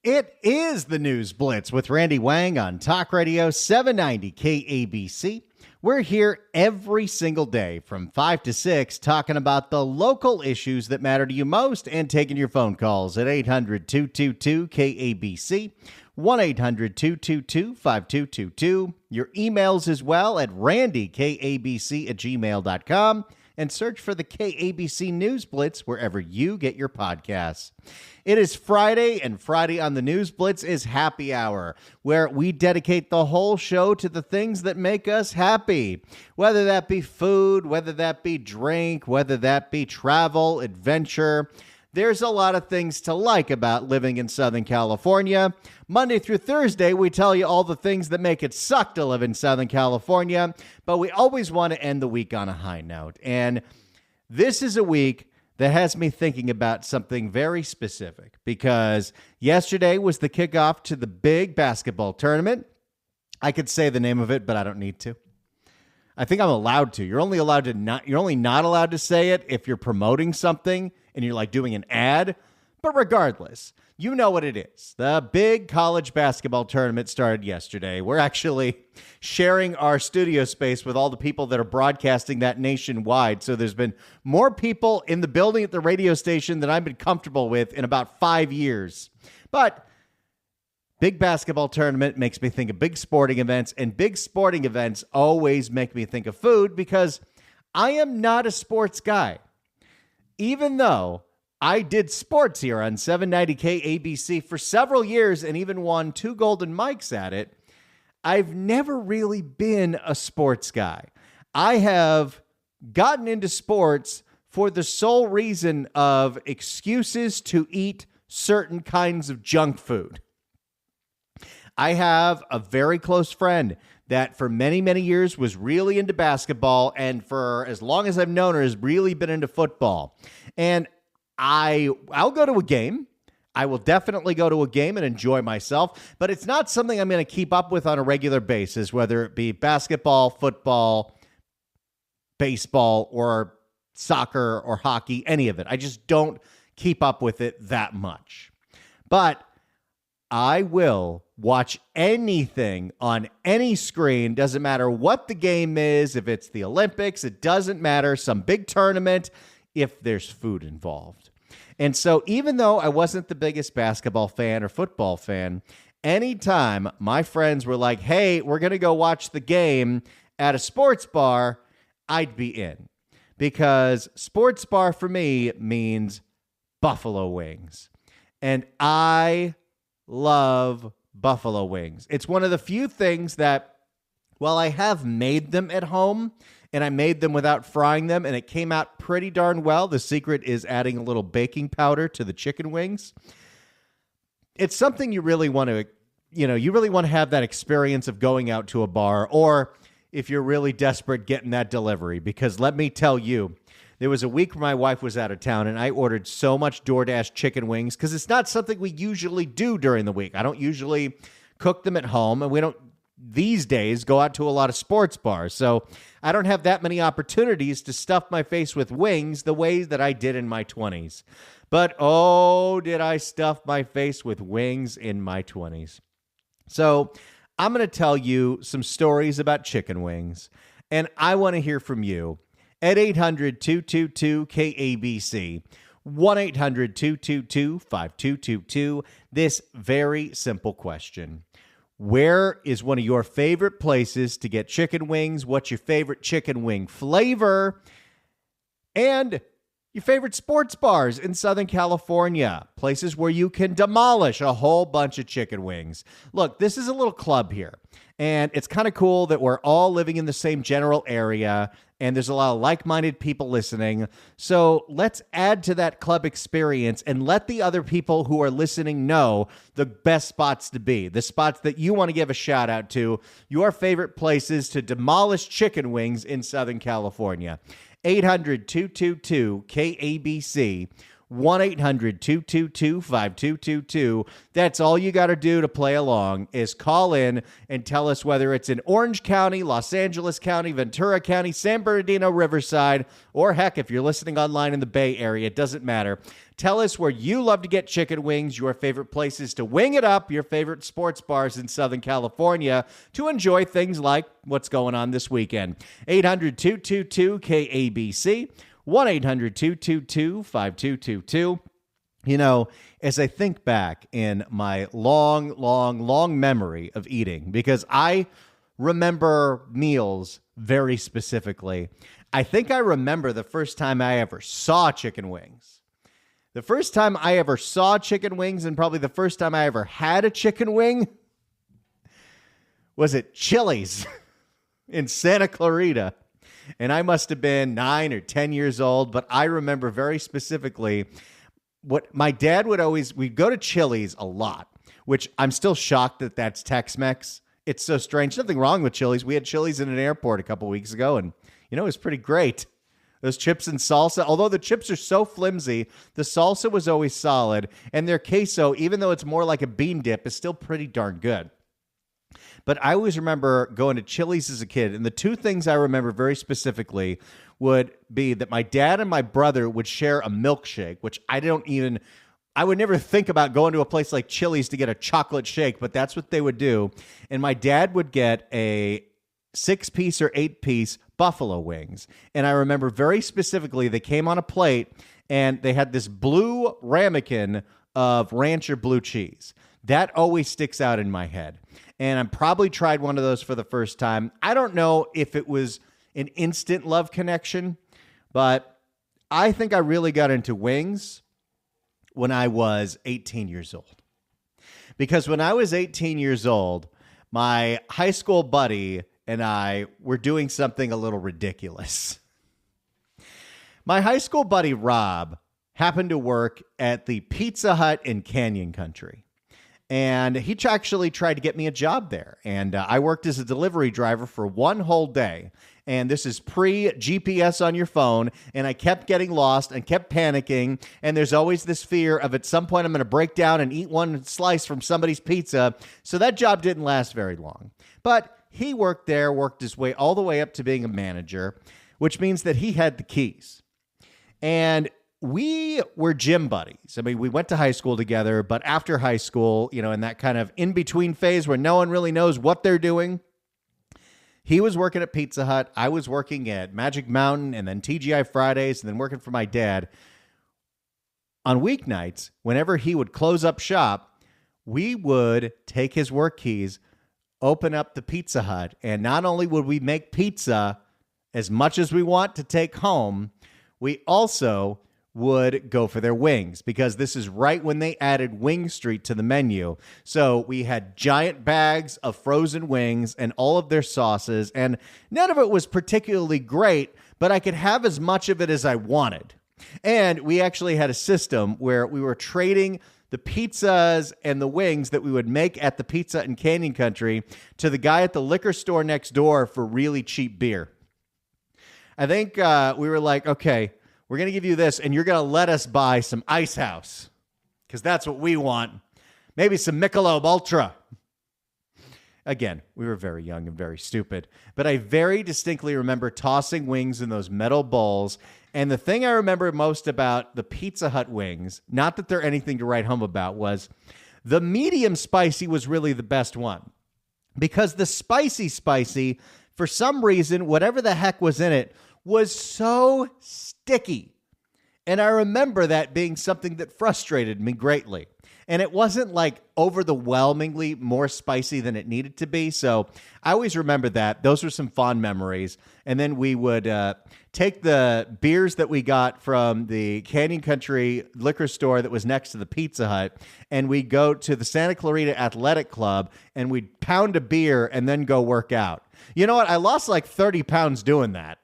It is the News Blitz with Randy Wang on Talk Radio 790 KABC. We're here every single day from 5 to 6 talking about the local issues that matter to you most and taking your phone calls at 800-222-KABC, 1-800-222-5222. Your emails as well at randykabc@gmail.com. And search for the KABC News Blitz wherever you get your podcasts. It is Friday, and Friday on the News Blitz is Happy Hour, where we dedicate the whole show to the things that make us happy, whether that be food, whether that be drink, whether that be travel, adventure. There's a lot of things to like about living in Southern California. Monday through Thursday, we tell you all the things that make it suck to live in Southern California, but we always want to end the week on a high note. And this is a week that has me thinking about something very specific, because yesterday was the kickoff to the big basketball tournament. I could say the name of it, but I don't need to. I think I'm allowed to. You're only not allowed to say it if you're promoting something and you're like doing an ad. But regardless, you know what it is. The big college basketball tournament started yesterday. We're actually sharing our studio space with all the people that are broadcasting that nationwide. So there's been more people in the building at the radio station than I've been comfortable with in about 5 years. But big basketball tournament makes me think of big sporting events, and big sporting events always make me think of food, because I am not a sports guy. Even though I did sports here on 790 KABC for several years and even won 2 golden mics at it, I've never really been a sports guy. I have gotten into sports for the sole reason of excuses to eat certain kinds of junk food. I have a very close friend that for many, many years was really into basketball, and for as long as I've known her has really been into football. And I'll go to a game. I will definitely go to a game and enjoy myself, but it's not something I'm going to keep up with on a regular basis, whether it be basketball, football, baseball, or soccer or hockey, any of it. I just don't keep up with it that much. But I will watch anything on any screen. Doesn't matter what the game is. If it's the Olympics, it doesn't matter. Some big tournament, if there's food involved. And so even though I wasn't the biggest basketball fan or football fan, anytime my friends were like, hey, we're going to go watch the game at a sports bar, I'd be in. Because sports bar for me means buffalo wings. And I love buffalo wings. It's one of the few things that, while I have made them at home, and I made them without frying them, and it came out pretty darn well. The secret is adding a little baking powder to the chicken wings. It's something you really want to, you really want to have that experience of going out to a bar, or if you're really desperate, getting that delivery. Because let me tell you, there was a week where my wife was out of town, and I ordered so much DoorDash chicken wings, because it's not something we usually do during the week. I don't usually cook them at home, and we don't these days go out to a lot of sports bars. So I don't have that many opportunities to stuff my face with wings the way that I did in my 20s. But oh, did I stuff my face with wings in my 20s. So I'm going to tell you some stories about chicken wings, and I want to hear from you at 800-222-KABC, 1-800-222-5222. This very simple question. Where is one of your favorite places to get chicken wings? What's your favorite chicken wing flavor? And your favorite sports bars in Southern California, places where you can demolish a whole bunch of chicken wings. Look, this is a little club here, and it's kind of cool that we're all living in the same general area, and there's a lot of like-minded people listening. So let's add to that club experience and let the other people who are listening know the best spots to be, the spots that you want to give a shout out to, your favorite places to demolish chicken wings in Southern California. 800-222-KABC, 1-800-222-5222. That's all you got to do to play along is call in and tell us whether it's in Orange County, Los Angeles County, Ventura County, San Bernardino, Riverside, or heck, if you're listening online in the Bay Area, it doesn't matter. Tell us where you love to get chicken wings, your favorite places to wing it up, your favorite sports bars in Southern California to enjoy things like what's going on this weekend. 800-222-KABC. 1-800-222-5222. You know, as I think back in my long memory of eating, because I remember meals very specifically, I think I remember the first time I ever saw chicken wings. The first time I ever saw chicken wings, and probably the first time I ever had a chicken wing, was at Chili's in Santa Clarita. And I must have been 9 or 10 years old, but I remember very specifically what my dad would always, we'd go to Chili's a lot, which I'm still shocked that that's Tex-Mex. It's so strange. Nothing wrong with Chili's. We had Chili's in an airport a couple weeks ago, and, you know, it was pretty great. Those chips and salsa, although the chips are so flimsy, the salsa was always solid, and their queso, even though it's more like a bean dip, is still pretty darn good. But I always remember going to Chili's as a kid, and the two things I remember very specifically would be that my dad and my brother would share a milkshake, which I would never think about going to a place like Chili's to get a chocolate shake, but that's what they would do. And my dad would get a 6-piece or 8-piece buffalo wings. And I remember very specifically they came on a plate, and they had this blue ramekin of ranch or blue cheese. That always sticks out in my head. And I probably tried one of those for the first time. I don't know if it was an instant love connection, but I think I really got into wings when I was 18 years old. Because when I was 18 years old, my high school buddy and I were doing something a little ridiculous. My high school buddy, Rob, happened to work at the Pizza Hut in Canyon Country. And he actually tried to get me a job there. And I worked as a delivery driver for one whole day. And this is pre-GPS on your phone. And I kept getting lost and kept panicking. And there's always this fear of at some point I'm going to break down and eat one slice from somebody's pizza. So that job didn't last very long. But he worked there, worked his way all the way up to being a manager, which means that he had the keys. And we were gym buddies. I mean, we went to high school together, but after high school, you know, in that kind of in-between phase where no one really knows what they're doing, he was working at Pizza Hut. I was working at Magic Mountain and then TGI Fridays and then working for my dad. On weeknights, whenever he would close up shop, we would take his work keys, open up the Pizza Hut, and not only would we make pizza as much as we want to take home, we also would go for their wings, because this is right when they added Wing Street to the menu. So we had giant bags of frozen wings and all of their sauces, and none of it was particularly great, but I could have as much of it as I wanted. And we actually had a system where we were trading the pizzas and the wings that we would make at the Pizza in Canyon Country to the guy at the liquor store next door for really cheap beer. I think we were like, okay, we're going to give you this, and you're going to let us buy some Ice House, because that's what we want. Maybe some Michelob Ultra. Again, we were very young and very stupid, but I very distinctly remember tossing wings in those metal bowls. And the thing I remember most about the Pizza Hut wings, not that they're anything to write home about, was the medium spicy was really the best one. Because the spicy, for some reason, whatever the heck was in it, was so sticky. And I remember that being something that frustrated me greatly. And it wasn't like overwhelmingly more spicy than it needed to be. So I always remember that. Those were some fond memories. And then we would take the beers that we got from the Canyon Country liquor store that was next to the Pizza Hut, and we'd go to the Santa Clarita Athletic Club, and we'd pound a beer and then go work out. You know what? I lost like 30 pounds doing that.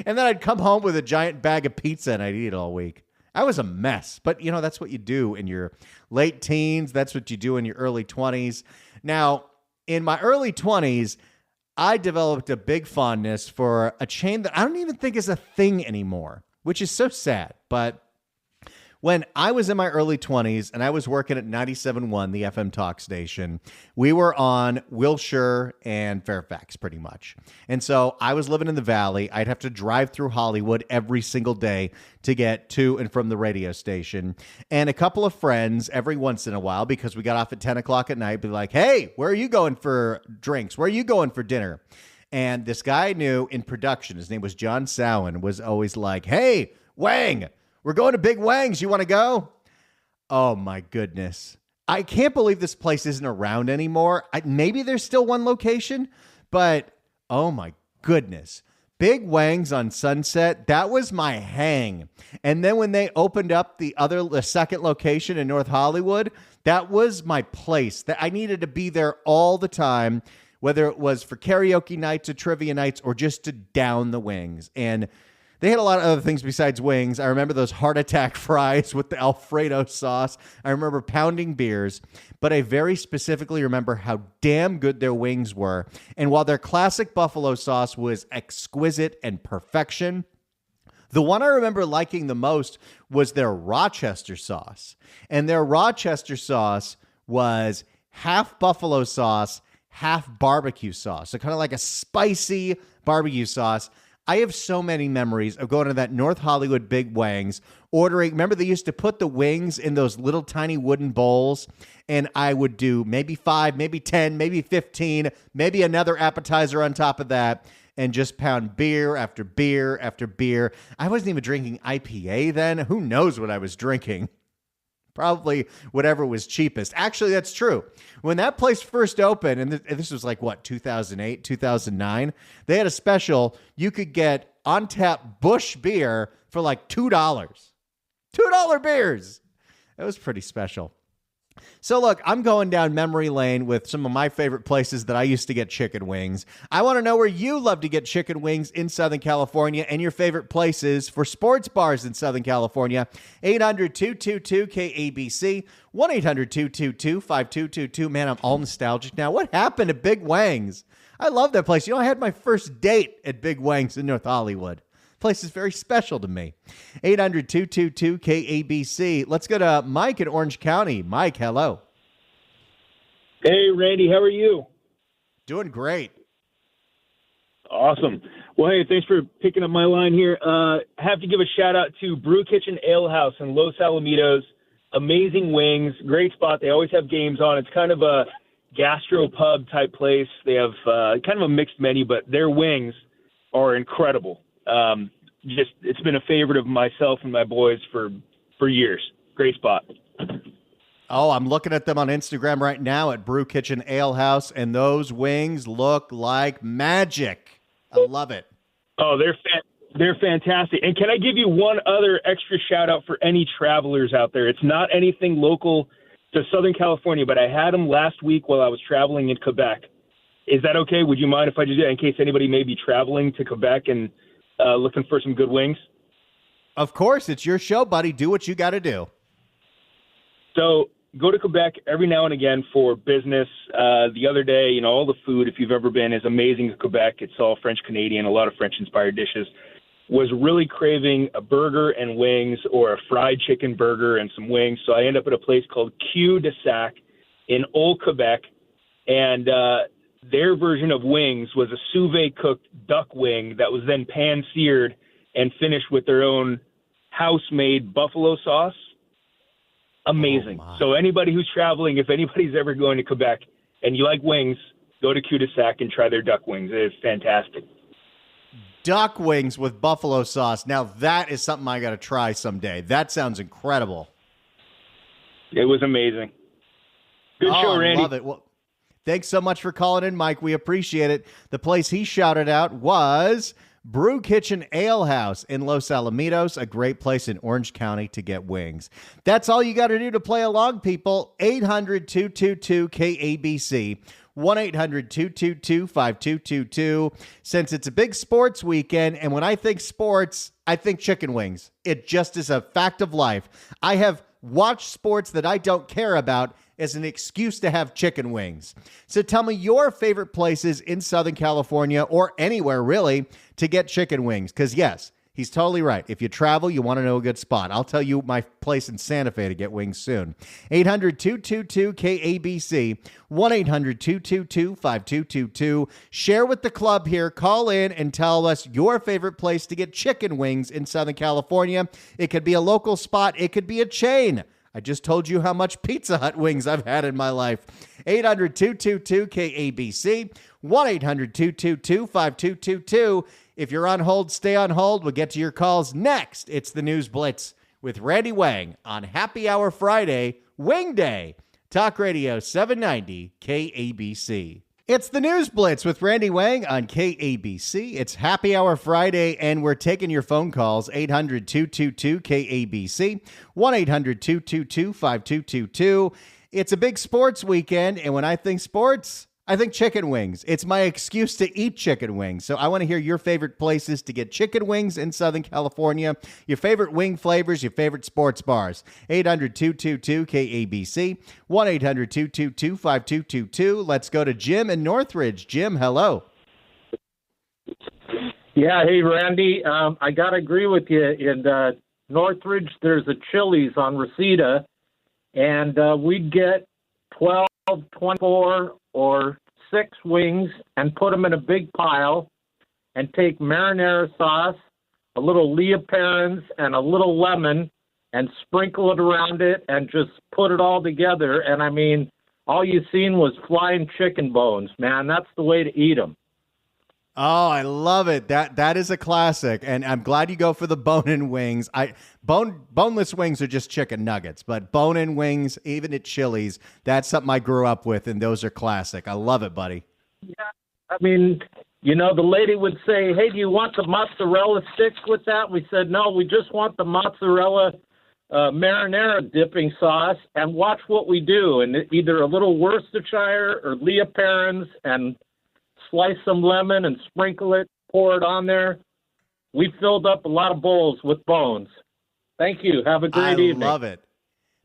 And then I'd come home with a giant bag of pizza and I'd eat it all week. I was a mess, but you know, that's what you do in your late teens. That's what you do in your early 20s. Now, in my early 20s, I developed a big fondness for a chain that I don't even think is a thing anymore, which is so sad. But When I was in my early 20s and I was working at 97.1, the FM talk station, we were on Wilshire and Fairfax pretty much. And so I was living in the Valley. I'd have to drive through Hollywood every single day to get to and from the radio station. And a couple of friends every once in a while, because we got off at 10 o'clock at night, be like, hey, where are you going for drinks? Where are you going for dinner? And this guy I knew in production, his name was John Sowen, was always like, hey, Wang, we're going to Big Wang's. You want to go? Oh, my goodness. I can't believe this place isn't around anymore. Maybe there's still one location, but oh, my goodness. Big Wang's on Sunset, that was my hang. And then when they opened up the second location in North Hollywood, that was my place. That I needed to be there all the time, whether it was for karaoke nights or trivia nights or just to down the wings. And they had a lot of other things besides wings. I remember those heart attack fries with the Alfredo sauce. I remember pounding beers, but I very specifically remember how damn good their wings were. And while their classic buffalo sauce was exquisite and perfection, the one I remember liking the most was their Rochester sauce. And their Rochester sauce was half buffalo sauce, half barbecue sauce. So kind of like a spicy barbecue sauce. I have so many memories of going to that North Hollywood Big Wang's, ordering. Remember, they used to put the wings in those little tiny wooden bowls, and I would do maybe 5, maybe 10, maybe 15, maybe another appetizer on top of that, and just pound beer after beer after beer. I wasn't even drinking IPA then. Who knows what I was drinking? Probably whatever was cheapest. Actually, that's true. When that place first opened, and this was like, what, 2008, 2009, they had a special. You could get on tap Busch beer for like $2. $2 beers. That was pretty special. So look, I'm going down memory lane with some of my favorite places that I used to get chicken wings. I want to know where you love to get chicken wings in Southern California and your favorite places for sports bars in Southern California. 800-222-KABC, 1-800-222-5222. Man, I'm all nostalgic now. What happened to Big Wang's? I love that place. You know, I had my first date at Big Wang's in North Hollywood. Place is very special to me. 800-222-KABC. Let's go to Mike in Orange County. Mike, hello. Hey, Randy, how are you? Doing great. Awesome. Well, hey, thanks for picking up my line here. Have to give a shout out to Brew Kitchen Ale House in Los Alamitos. Amazing wings, great spot. They always have games on. It's kind of a gastro pub type place. They have kind of a mixed menu, but their wings are incredible. It's been a favorite of myself and my boys for years. Great spot. Oh, I'm looking at them on Instagram right now at Brew Kitchen Ale House, and those wings look like magic. I love it. Oh, they're fantastic. And can I give you one other extra shout out for any travelers out there? It's not anything local to Southern California, but I had them last week while I was traveling in Quebec. Is that okay? Would you mind if I just do that in case anybody may be traveling to Quebec and looking for some good wings? Of course. It's your show, buddy. Do what you got to do. So go to Quebec every now and again for business. The other day, all the food, if you've ever been, is amazing in Quebec. It's all French-Canadian, a lot of French-inspired dishes. Was really craving a burger and wings or a fried chicken burger and some wings. So I ended up at a place called Cul de Sac in Old Quebec. And their version of wings was a sous vide cooked duck wing that was then pan-seared and finished with their own house-made buffalo sauce. Amazing. Oh, so anybody who's traveling, if anybody's ever going to Quebec and you like wings, go to Cul de Sac and try their duck wings. It is fantastic. Duck wings with buffalo sauce. Now that is something I got to try someday. That sounds incredible. It was amazing. Good show, Randy. I love it. Well, thanks so much for calling in, Mike. We appreciate it. The place he shouted out was Brew Kitchen Ale House in Los Alamitos, a great place in Orange County to get wings. That's all you got to do to play along, people. 800-222-KABC, 1-800-222-5222. Since it's a big sports weekend, and when I think sports, I think chicken wings. It just is a fact of life. I have watched sports that I don't care about as an excuse to have chicken wings. So tell me your favorite places in Southern California or anywhere really to get chicken wings. Because yes, He's totally right. If you travel, you want to know a good spot. I'll tell you my place in Santa Fe to get wings soon. 800-222-KABC, 1-800-222-5222. Share with the club here. Call in and tell us your favorite place to get chicken wings in Southern California. It could be a local spot. It could be a chain. I just told you how much Pizza Hut wings I've had in my life. 800-222-KABC, 1-800-222-5222. If you're on hold, stay on hold. We'll get to your calls next. It's the News Blitz with Randy Wang on Happy Hour Friday, Wing Day. Talk Radio 790 KABC. It's the News Blitz with Randy Wang on KABC. It's Happy Hour Friday, and we're taking your phone calls, 800-222-KABC, 1-800-222-5222. It's a big sports weekend, and when I think sports, I think chicken wings. It's my excuse to eat chicken wings. So I want to hear your favorite places to get chicken wings in Southern California, your favorite wing flavors, your favorite sports bars. 800-222-KABC, 1-800-222-5222. Let's go to Jim in Northridge. Jim, hello. Yeah, hey, Randy. I got to agree with you. In Northridge, there's a Chili's on Reseda, and we'd get 12, 24, or 6 wings and put them in a big pile and take marinara sauce, a little Leah Perrins, and a little lemon and sprinkle it around it and just put it all together. And, I mean, all you seen was flying chicken bones, man. That's the way to eat them. Oh, I love it. That is a classic, and I'm glad you go for the bone-in wings. Boneless wings are just chicken nuggets, but bone-in wings, even at Chili's, that's something I grew up with, and those are classic. I love it, buddy. Yeah, I mean, you know, the lady would say, hey, do you want the mozzarella sticks with that? We said, no, we just want the mozzarella marinara dipping sauce, and watch what we do. And either a little Worcestershire or Leah Perrins, and slice some lemon and sprinkle it, pour it on there. We filled up a lot of bowls with bones. Thank you. Have a great evening. I love it.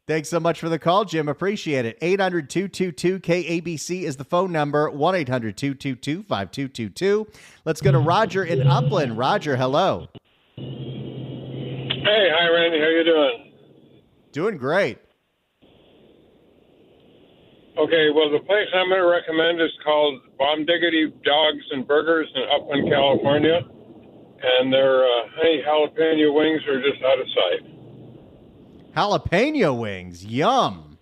Thanks so much for the call, Jim. Appreciate it. 800-222-KABC is the phone number, 1-800-222-5222. Let's go to Roger in Upland. Roger, hello. Hey, hi, Randy. How you doing? Doing great. Okay, well, the place I'm going to recommend is called Bomb Diggity Dogs and Burgers in Upland, California. And their honey jalapeno wings are just out of sight. Jalapeno wings. Yum.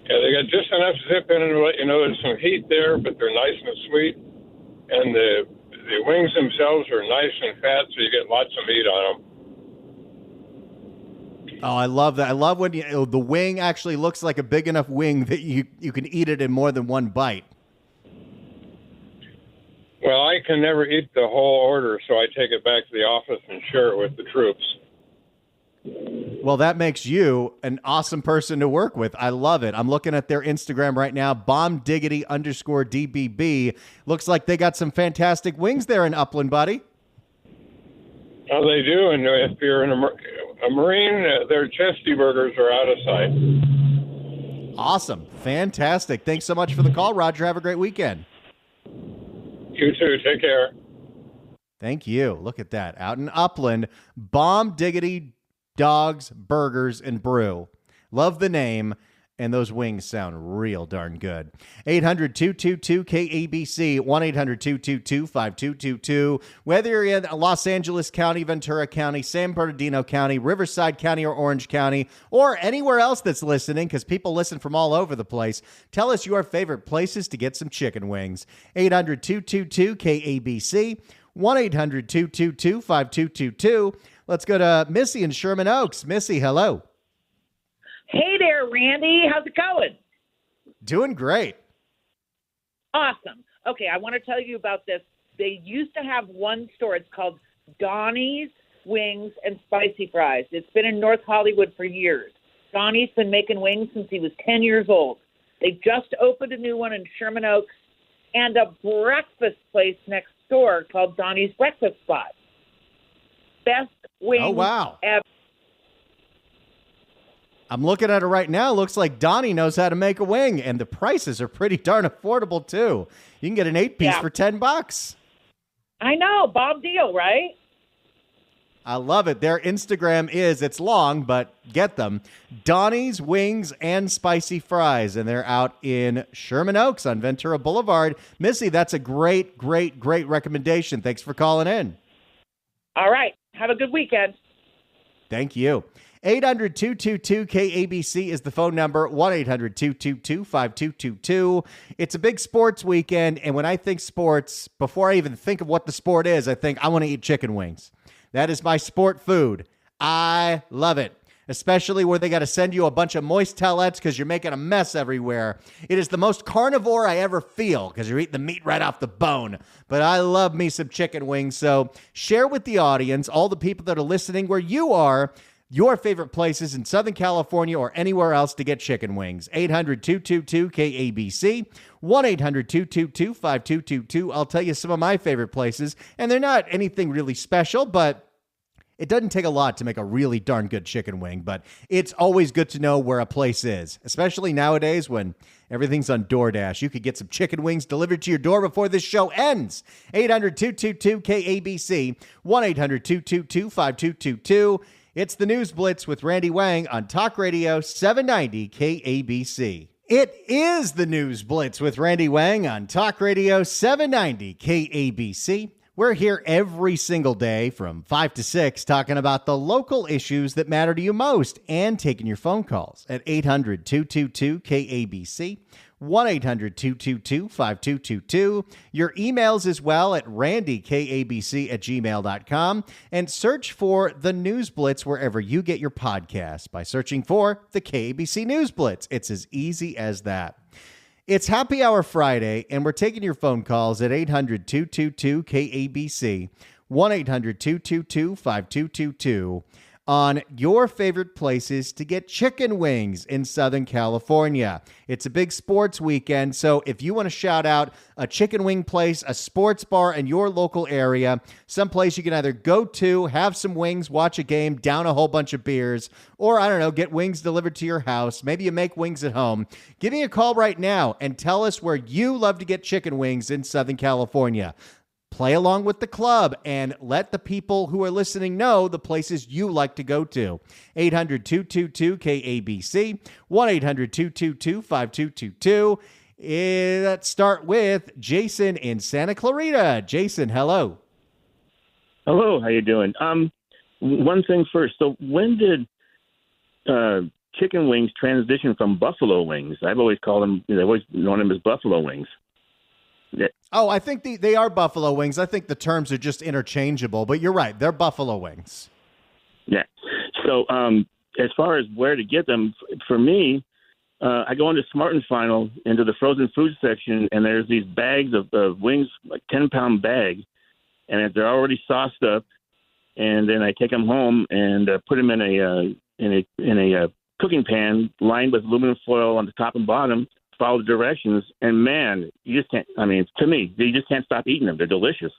Yeah, they got just enough zip in it to let you know there's some heat there, but they're nice and sweet. And the wings themselves are nice and fat, so you get lots of meat on them. Oh, I love that. I love when the wing actually looks like a big enough wing that you can eat it in more than one bite. Well, I can never eat the whole order, so I take it back to the office and share it with the troops. Well, that makes you an awesome person to work with. I love it. I'm looking at their Instagram right now, bombdiggity_DBB. Looks like they got some fantastic wings there in Upland, buddy. Oh, they do, and if you're in a Marine, their chesty burgers are out of sight. Awesome. Fantastic. Thanks so much for the call, Roger. Have a great weekend. You too. Take care. Thank you. Look at that. Out in Upland, Bomb Diggity Dogs, Burgers, and Brew. Love the name, and those wings sound real darn good. 800-222-KABC, 1-800-222-5222. Whether you're in Los Angeles County, Ventura County, San Bernardino County, Riverside County, or Orange County, or anywhere else that's listening, because people listen from all over the place, tell us your favorite places to get some chicken wings. 800-222-KABC, 1-800-222-5222. Let's go to Missy in Sherman Oaks. Missy, hello. Hey there, Randy. How's it going? Doing great. Awesome. Okay, I want to tell you about this. They used to have one store. It's called Donnie's Wings and Spicy Fries. It's been in North Hollywood for years. Donnie's been making wings since he was 10 years old. They just opened a new one in Sherman Oaks and a breakfast place next door called Donnie's Breakfast Spot. Best wings ever. I'm looking at it right now. Looks like Donnie knows how to make a wing, and the prices are pretty darn affordable, too. You can get an 8-piece for $10. I know, bomb deal, right? I love it. Their Instagram it's long, but get them. Donnie's Wings and Spicy Fries, and they're out in Sherman Oaks on Ventura Boulevard. Missy, that's a great, great, great recommendation. Thanks for calling in. All right. Have a good weekend. Thank you. 800-222-KABC is the phone number, 1-800-222-5222. It's a big sports weekend, and when I think sports, before I even think of what the sport is, I think I want to eat chicken wings. That is my sport food. I love it, especially where they got to send you a bunch of moist towelettes because you're making a mess everywhere. It is the most carnivore I ever feel because you're eating the meat right off the bone. But I love me some chicken wings. So share with the audience, all the people that are listening where you are, your favorite places in Southern California or anywhere else to get chicken wings. 800-222-KABC, 1-800-222-5222. I'll tell you some of my favorite places, and they're not anything really special, but it doesn't take a lot to make a really darn good chicken wing, but it's always good to know where a place is, especially nowadays when everything's on DoorDash. You could get some chicken wings delivered to your door before this show ends. 800-222-KABC, 1-800-222-5222. It's the News Blitz with Randy Wang on Talk Radio 790 KABC. It is the News Blitz with Randy Wang on Talk Radio 790 KABC. We're here every single day from 5 to 6 talking about the local issues that matter to you most and taking your phone calls at 800-222-KABC, 1-800-222-5222. Your emails as well at randykabc@gmail.com, and search for The News Blitz wherever you get your podcasts by searching for the KABC News Blitz. It's as easy as that. It's Happy Hour Friday, and we're taking your phone calls at 800-222-KABC, 1-800-222-5222 on your favorite places to get chicken wings in Southern California. It's a big sports weekend, so if you want to shout out a chicken wing place, a sports bar in your local area, someplace you can either go to, have some wings, watch a game, down a whole bunch of beers, or, I don't know, get wings delivered to your house. Maybe you make wings at home. Give me a call right now and tell us where you love to get chicken wings in Southern California. Play along with the club and let the people who are listening know the places you like to go to. 800-222-KABC, 1-800-222-5222. Let's start with Jason in Santa Clarita. Jason, hello. Hello, how you doing? One thing first. So when did chicken wings transition from buffalo wings? I've always called them, I've always known them as buffalo wings. Yeah. Oh, I think they are buffalo wings. I think the terms are just interchangeable, but you're right. They're buffalo wings. Yeah. So as far as where to get them, for me, I go into Smart & Final, into the frozen food section, and there's these bags of wings, like 10-pound bag, and they're already sauced up. And then I take them home and put them in a cooking pan lined with aluminum foil on the top and bottom. Follow the directions, and man, you just can't. I mean, to me, you just can't stop eating them. They're delicious.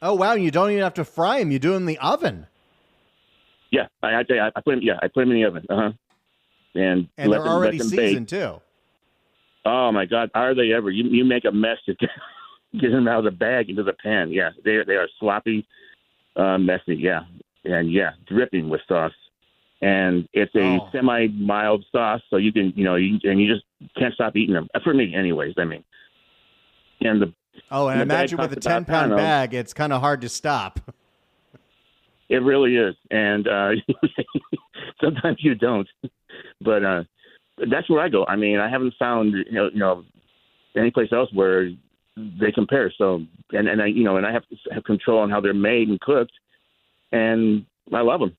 Oh wow! You don't even have to fry them. You do them in the oven. Yeah, I put them. Yeah, I put them in the oven. And they're already seasoned too. Oh my God, are they ever? You make a mess to get them out of the bag into the pan. Yeah, they are sloppy, messy. Yeah, and dripping with sauce. And it's a semi-mild sauce, so you can, and you just can't stop eating them. For me, anyways. I mean, and I imagine with a 10-pound bag, it's kind of hard to stop. It really is, and sometimes you don't. But that's where I go. I mean, I haven't found any place else where they compare. So, and I have to have control on how they're made and cooked, and I love them.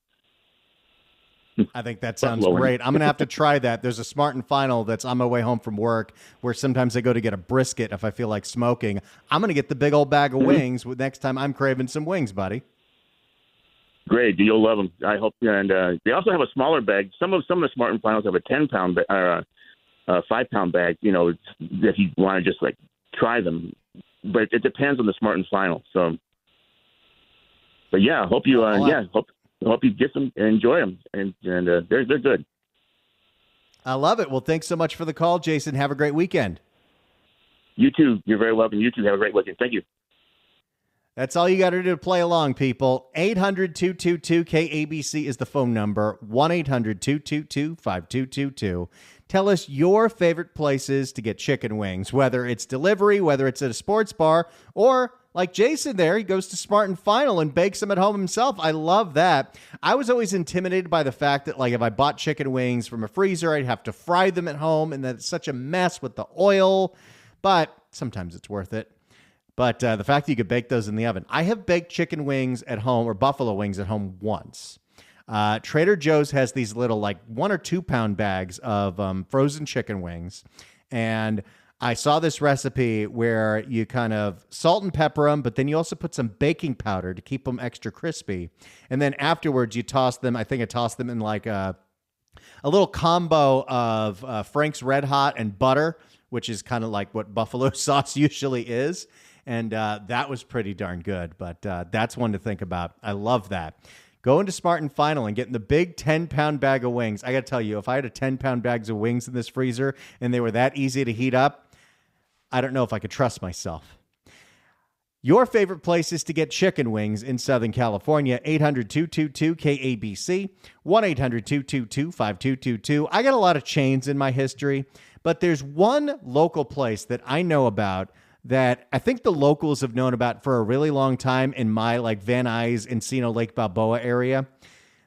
I think that sounds great. I'm going to have to try that. There's a Smart & Final that's on my way home from work where sometimes I go to get a brisket if I feel like smoking. I'm going to get the big old bag of wings next time I'm craving some wings, buddy. Great. You'll love them. I hope. And they also have a smaller bag. Some of the Smart & Finals have a 10-pound or 5-pound bag, if you want to just like try them. But it depends on the Smart & Final. So, but yeah, I hope you, hope you get them and enjoy them, and they're good. I love it. Well, thanks so much for the call, Jason. Have a great weekend. You too. You're very welcome. You too. Have a great weekend. Thank you. That's all you got to do to play along, people. 800-222-KABC is the phone number. 1-800-222-5222. Tell us your favorite places to get chicken wings, whether it's delivery, whether it's at a sports bar, or like Jason there, he goes to Smart and Final and bakes them at home himself. I love that. I was always intimidated by the fact that, like, if I bought chicken wings from a freezer, I'd have to fry them at home, and that's such a mess with the oil. But sometimes it's worth it. But the fact that you could bake those in the oven. I have baked chicken wings at home, or buffalo wings at home once. Trader Joe's has these little, like, 1 or 2 pound bags of frozen chicken wings. And I saw this recipe where you kind of salt and pepper them, but then you also put some baking powder to keep them extra crispy. And then afterwards you toss them. I think I tossed them in like a little combo of Frank's Red Hot and butter, which is kind of like what buffalo sauce usually is. And that was pretty darn good. But that's one to think about. I love that. Going to Smart and Final and getting the big 10-pound bag of wings. I got to tell you, if I had a 10-pound bags of wings in this freezer and they were that easy to heat up, I don't know if I could trust myself. Your favorite places to get chicken wings in Southern California, 800-222-KABC, 1-800-222-5222. I got a lot of chains in my history, but there's one local place that I know about that I think the locals have known about for a really long time in my, like, Van Nuys, Encino Lake Balboa area.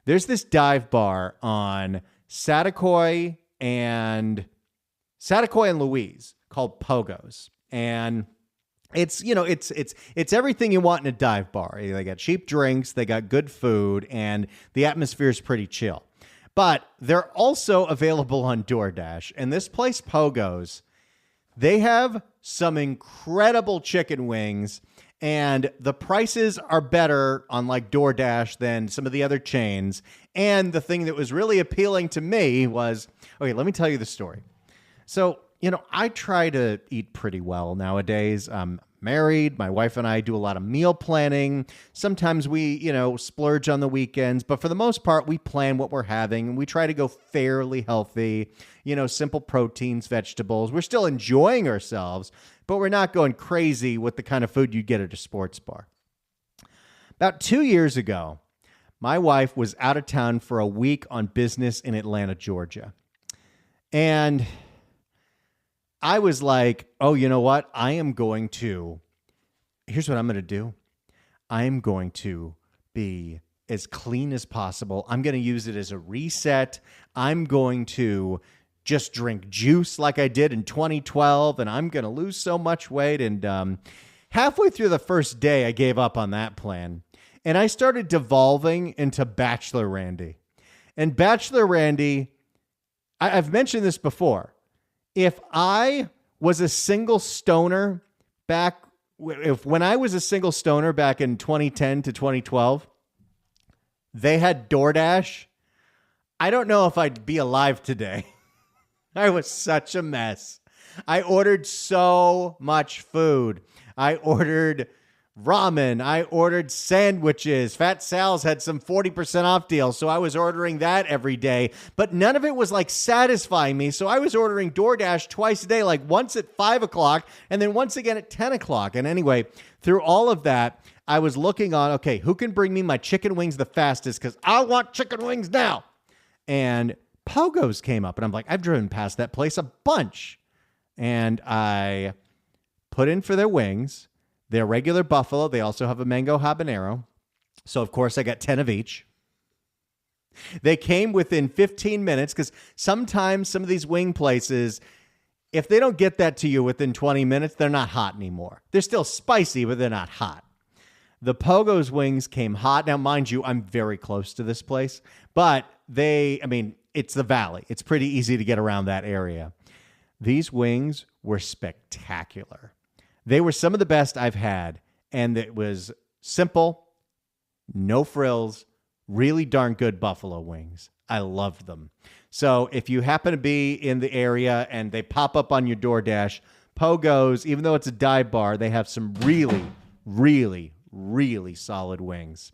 There's this dive bar on Saticoy and Louise called Pogo's. And it's, you know, it's everything you want in a dive bar. They got cheap drinks, they got good food, and the atmosphere is pretty chill. But they're also available on DoorDash. And this place, Pogo's, they have some incredible chicken wings, and the prices are better on, like, DoorDash than some of the other chains. And the thing that was really appealing to me was, okay, let me tell you the story. So, you know, I try to eat pretty well nowadays. I'm married. My wife and I do a lot of meal planning. Sometimes we, you know, splurge on the weekends, but for the most part, we plan what we're having and we try to go fairly healthy, you know, simple proteins, vegetables. We're still enjoying ourselves, but we're not going crazy with the kind of food you'd get at a sports bar. About 2 years ago, my wife was out of town for a week on business in Atlanta, Georgia. And I was like, oh, you know what? Here's what I'm going to do. I'm going to be as clean as possible. I'm going to use it as a reset. I'm going to just drink juice like I did in 2012, and I'm going to lose so much weight. And halfway through the first day, I gave up on that plan. And I started devolving into Bachelor Randy. And Bachelor Randy, I've mentioned this before. If I was a single stoner when I was a single stoner back in 2010 to 2012, they had DoorDash, I don't know if I'd be alive today. I was such a mess. I ordered so much food. I ordered ramen. I ordered sandwiches. Fat Sal's had some 40% off deals, so I was ordering that every day. But none of it was, like, satisfying me, so I was ordering DoorDash twice a day, like once at 5 o'clock and then once again at 10 o'clock. And anyway, through all of that, I was looking on, okay, who can bring me my chicken wings the fastest? Because I want chicken wings now. And Pogo's came up, and I'm like, I've driven past that place a bunch. And I put in for their wings. They're regular buffalo. They also have a mango habanero. So, of course, I got 10 of each. They came within 15 minutes because sometimes some of these wing places, if they don't get that to you within 20 minutes, they're not hot anymore. They're still spicy, but they're not hot. The Pogo's wings came hot. Now, mind you, I'm very close to this place, but it's the valley. It's pretty easy to get around that area. These wings were spectacular. They were some of the best I've had, and it was simple, no frills, really darn good buffalo wings. I loved them. So if you happen to be in the area and they pop up on your DoorDash, Pogo's, even though it's a dive bar, they have some really, really, really solid wings.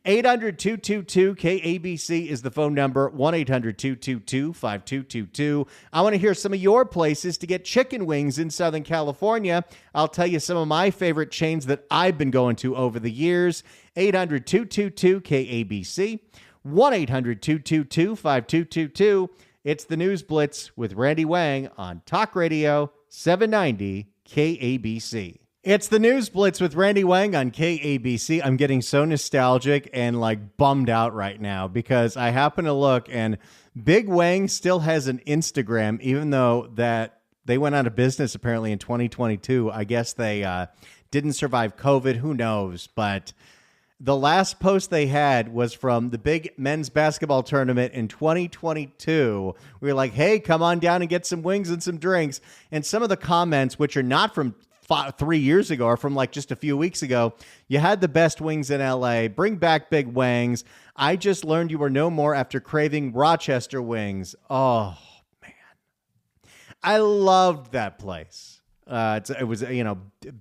800-222-KABC is the phone number, 1-800-222-5222. I want to hear some of your places to get chicken wings in Southern California. I'll tell you some of my favorite chains that I've been going to over the years. 800-222-KABC, 1-800-222-5222. It's the News Blitz with Randy Wang on Talk Radio 790 KABC. It's the News Blitz with Randy Wang on KABC. I'm getting so nostalgic and like bummed out right now because I happen to look and Big Wang still has an Instagram, even though that they went out of business apparently in 2022. I guess they didn't survive COVID. Who knows? But the last post they had was from the big men's basketball tournament in 2022. We were like, hey, come on down and get some wings and some drinks. And some of the comments, which are not from 3 years ago or from like just a few weeks ago, you had the best wings in LA. Bring back Big Wangs. I just learned you were no more after craving Rochester wings. Oh, man. I loved that place. It was,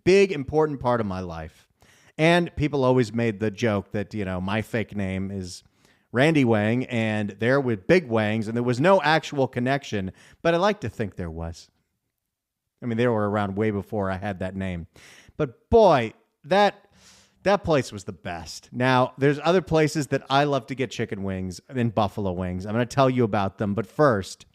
big, important part of my life. And people always made the joke that, my fake name is Randy Wang and they're with Big Wangs, and there was no actual connection, but I like to think there was. I mean, they were around way before I had that name. But boy, that place was the best. Now, there's other places that I love to get chicken wings and buffalo wings. I'm going to tell you about them, but first,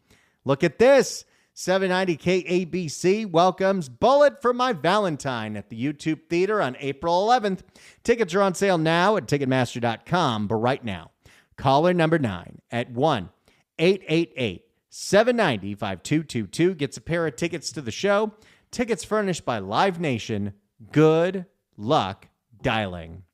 look at this. 790 KABC welcomes Bullet for My Valentine at the YouTube Theater on April 11th. Tickets are on sale now at Ticketmaster.com, but right now, caller number 9 at 1-888-790-5222 gets a pair of tickets to the show. Tickets furnished by Live Nation. Good luck dialing.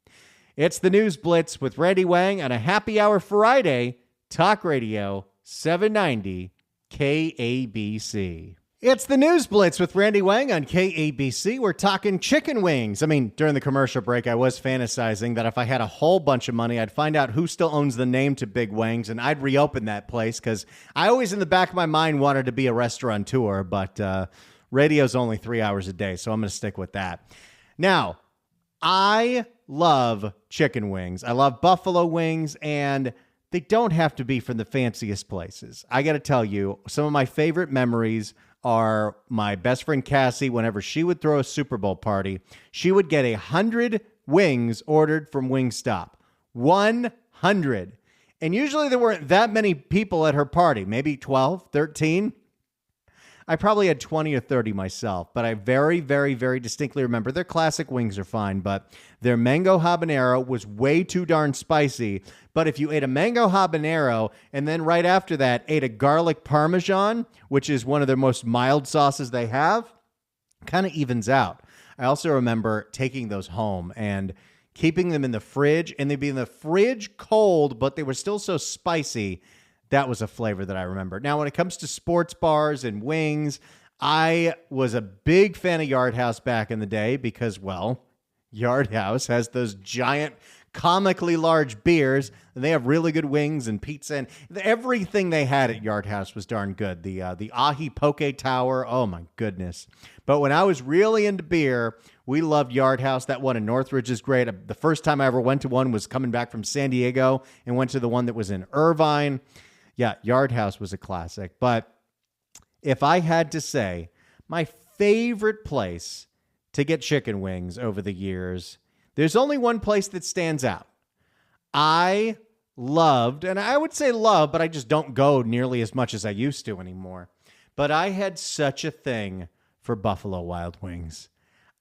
It's the News Blitz with Randy Wang on a happy hour Friday, Talk Radio 790 KABC. It's the News Blitz with Randy Wang on KABC. We're talking chicken wings. I mean, during the commercial break, I was fantasizing that if I had a whole bunch of money, I'd find out who still owns the name to Big Wangs, and I'd reopen that place because I always in the back of my mind wanted to be a restaurateur, but radio's only 3 hours a day, so I'm going to stick with that. Now, I love chicken wings. I love buffalo wings, and they don't have to be from the fanciest places. I got to tell you, some of my favorite memories are my best friend Cassie. Whenever she would throw a Super Bowl party, she would get 100 wings ordered from Wingstop. 100. And usually there weren't that many people at her party, maybe 12, 13. I probably had 20 or 30 myself, but I very, very, very distinctly remember their classic wings are fine, but their mango habanero was way too darn spicy. But if you ate a mango habanero and then right after that ate a garlic parmesan, which is one of their most mild sauces they have, kind of evens out. I also remember taking those home and keeping them in the fridge, and they'd be in the fridge cold, but they were still so spicy. That was a flavor that I remember. Now, when it comes to sports bars and wings, I was a big fan of Yard House back in the day because, well, Yard House has those giant, comically large beers, and they have really good wings and pizza, and everything they had at Yard House was darn good. The Ahi Poke Tower, oh my goodness. But when I was really into beer, we loved Yard House. That one in Northridge is great. The first time I ever went to one was coming back from San Diego and went to the one that was in Irvine. Yeah, Yard House was a classic. But if I had to say my favorite place to get chicken wings over the years, there's only one place that stands out. I loved, and I would say love, but I just don't go nearly as much as I used to anymore. But I had such a thing for Buffalo Wild Wings.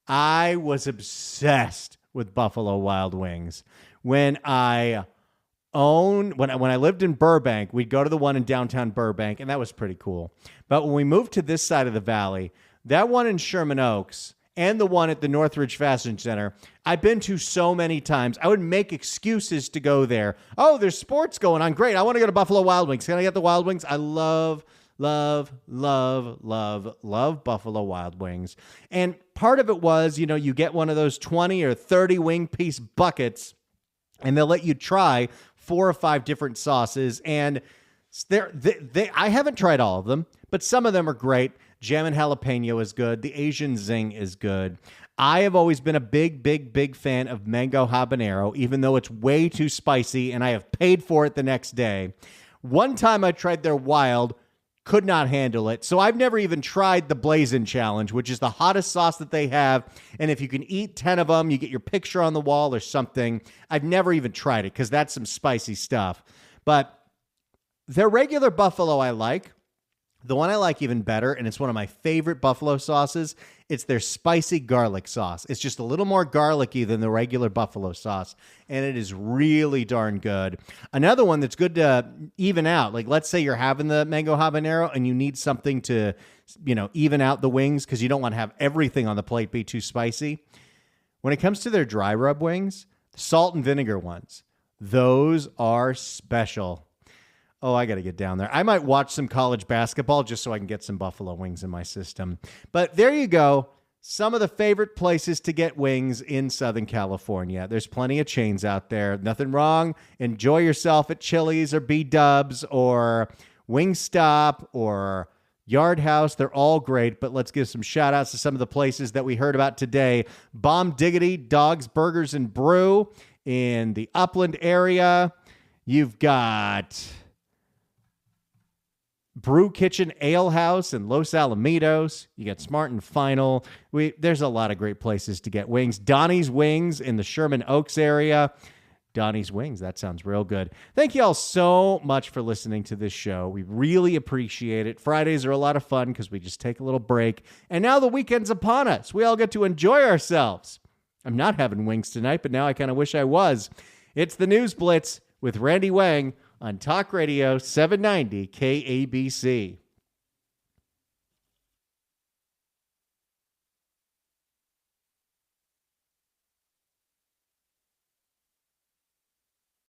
I was obsessed with Buffalo Wild Wings. When I lived in Burbank, we'd go to the one in downtown Burbank, and that was pretty cool. But when we moved to this side of the valley, that one in Sherman Oaks and the one at the Northridge Fashion Center, I've been to so many times. I would make excuses to go there. Oh, there's sports going on. Great. I want to go to Buffalo Wild Wings. Can I get the Wild Wings? I love Buffalo Wild Wings. And part of it was, you get one of those 20 or 30 wing piece buckets, and they'll let you try 4 or 5 different sauces. And I haven't tried all of them, but some of them are great. Jam and jalapeno is good. The Asian zing is good. I have always been a big fan of mango habanero, even though it's way too spicy and I have paid for it the next day. One time I tried their wild, could not handle it. So I've never even tried the Blazin' Challenge, which is the hottest sauce that they have. And if you can eat 10 of them, you get your picture on the wall or something. I've never even tried it because that's some spicy stuff. But their regular buffalo I like. The one I like even better, and it's one of my favorite buffalo sauces, it's their spicy garlic sauce. It's just a little more garlicky than the regular buffalo sauce, and it is really darn good. Another one that's good to even out, like let's say you're having the mango habanero and you need something to, even out the wings because you don't want to have everything on the plate be too spicy. When it comes to their dry rub wings, the salt and vinegar ones, those are special. Oh, I got to get down there. I might watch some college basketball just so I can get some buffalo wings in my system. But there you go. Some of the favorite places to get wings in Southern California. There's plenty of chains out there. Nothing wrong. Enjoy yourself at Chili's or B-Dubs or Wingstop or Yard House. They're all great, but let's give some shout outs to some of the places that we heard about today. Bomb Diggity Dogs, Burgers, and Brew in the Upland area. You've got Brew Kitchen Ale House in Los Alamitos. You got Smart and Final. There's a lot of great places to get wings. Donnie's Wings in the Sherman Oaks area. Donnie's Wings, that sounds real good. Thank you all so much for listening to this show. We really appreciate it. Fridays are a lot of fun because we just take a little break. And now the weekend's upon us. We all get to enjoy ourselves. I'm not having wings tonight, but now I kind of wish I was. It's the News Blitz with Randy Wang on Talk Radio 790 KABC.